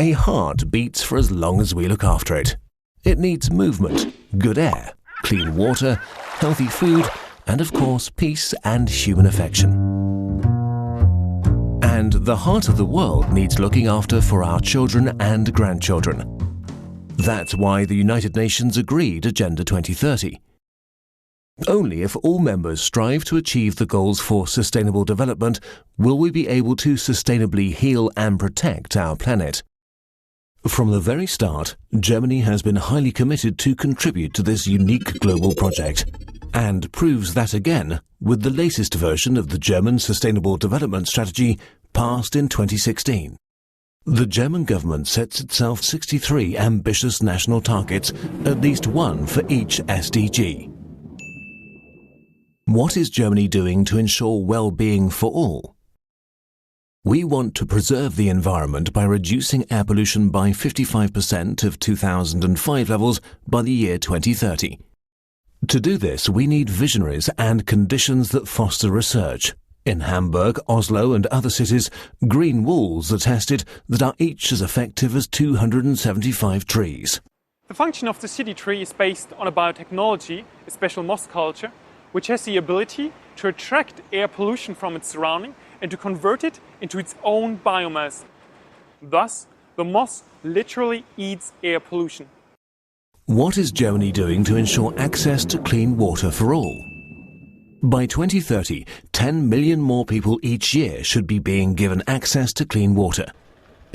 A heart beats for as long as we look after it. It needs movement, good air, clean water, healthy food, and of course peace and human affection. And the heart of the world needs looking after for our children and grandchildren. That's why the United Nations agreed Agenda 2030. Only if all members strive to achieve the goals for sustainable development will we be able to sustainably heal and protect our planet. From the very start, Germany has been highly committed to contribute to this unique global project, and proves that again with the latest version of the German Sustainable Development Strategy passed in 2016. The German government sets itself 63 ambitious national targets, at least one for each SDG. What is Germany doing to ensure well-being for all? We want to preserve the environment by reducing air pollution by 55% of 2005 levels by the year 2030. To do this, we need visionaries and conditions that foster research. In Hamburg, Oslo and other cities, green walls are tested that are each as effective as 275 trees. The function of the city tree is based on a biotechnology, a special moss culture, which has the ability to attract air pollution from its surrounding and to convert it into its own biomass. Thus, the moss literally eats air pollution. What is Germany doing to ensure access to clean water for all? By 2030, 10 million more people each year should be being given access to clean water.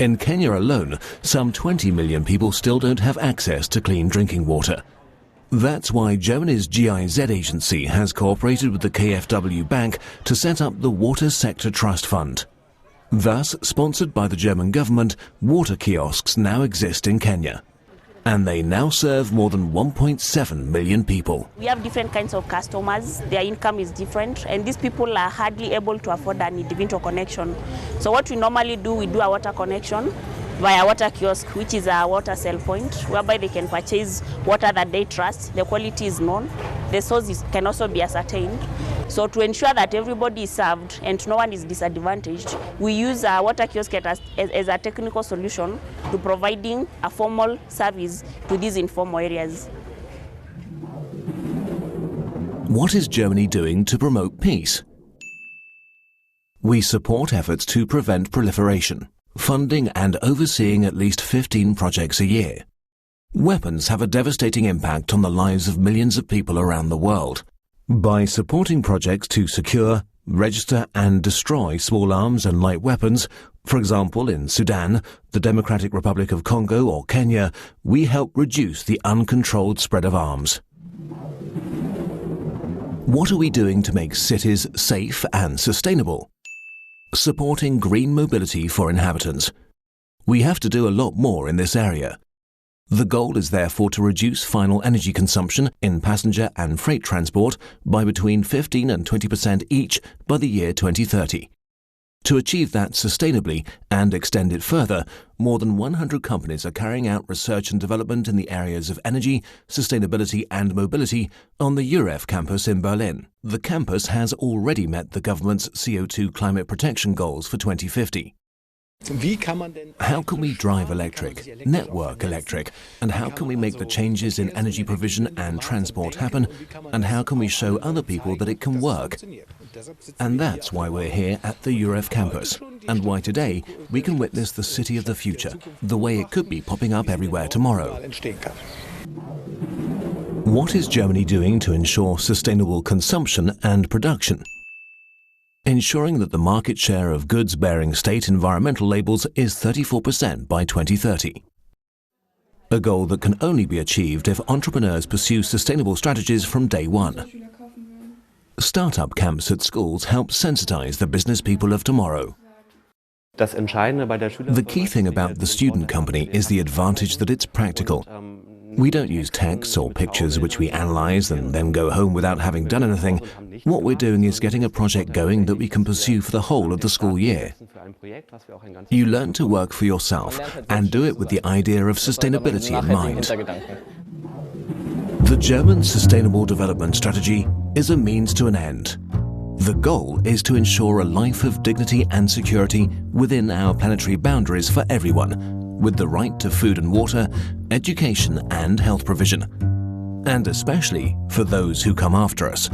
In Kenya alone, some 20 million people still don't have access to clean drinking water. That's why Germany's GIZ agency has cooperated with the KfW Bank to set up the Water Sector Trust Fund. Thus, sponsored by the German government, water kiosks now exist in Kenya. And they now serve more than 1.7 million people. We have different kinds of customers, their income is different, and these people are hardly able to afford an individual connection. So what we normally do, we do a water connection via water kiosk, which is a water sell point, whereby they can purchase water that they trust, the quality is known, the source can also be ascertained. So to ensure that everybody is served and no one is disadvantaged, we use a water kiosk as a technical solution to providing a formal service to these informal areas. What is Germany doing to promote peace? We support efforts to prevent proliferation, funding and overseeing at least 15 projects a year. Weapons have a devastating impact on the lives of millions of people around the world. By supporting projects to secure, register and destroy small arms and light weapons, for example in Sudan, the Democratic Republic of Congo or Kenya, we help reduce the uncontrolled spread of arms. What are we doing to make cities safe and sustainable? Supporting green mobility for inhabitants. We have to do a lot more in this area. The goal is therefore to reduce final energy consumption in passenger and freight transport by between 15 and 20% each by the year 2030. To achieve that sustainably and extend it further, more than 100 companies are carrying out research and development in the areas of energy, sustainability and mobility on the UREF campus in Berlin. The campus has already met the government's CO2 climate protection goals for 2050. How can we drive electric, network electric, and how can we make the changes in energy provision and transport happen, and how can we show other people that it can work? And that's why we're here at the UREF campus, and why today we can witness the city of the future, the way it could be popping up everywhere tomorrow. What is Germany doing to ensure sustainable consumption and production? Ensuring that the market share of goods bearing state environmental labels is 34% by 2030. A goal that can only be achieved if entrepreneurs pursue sustainable strategies from day one. Startup camps at schools help sensitize the business people of tomorrow. The key thing about the student company is the advantage that it's practical. We don't use texts or pictures which we analyze and then go home without having done anything. What we're doing is getting a project going that we can pursue for the whole of the school year. You learn to work for yourself and do it with the idea of sustainability in mind. The German Sustainable Development Strategy is a means to an end. The goal is to ensure a life of dignity and security within our planetary boundaries for everyone, with the right to food and water, education and health provision, and especially for those who come after us.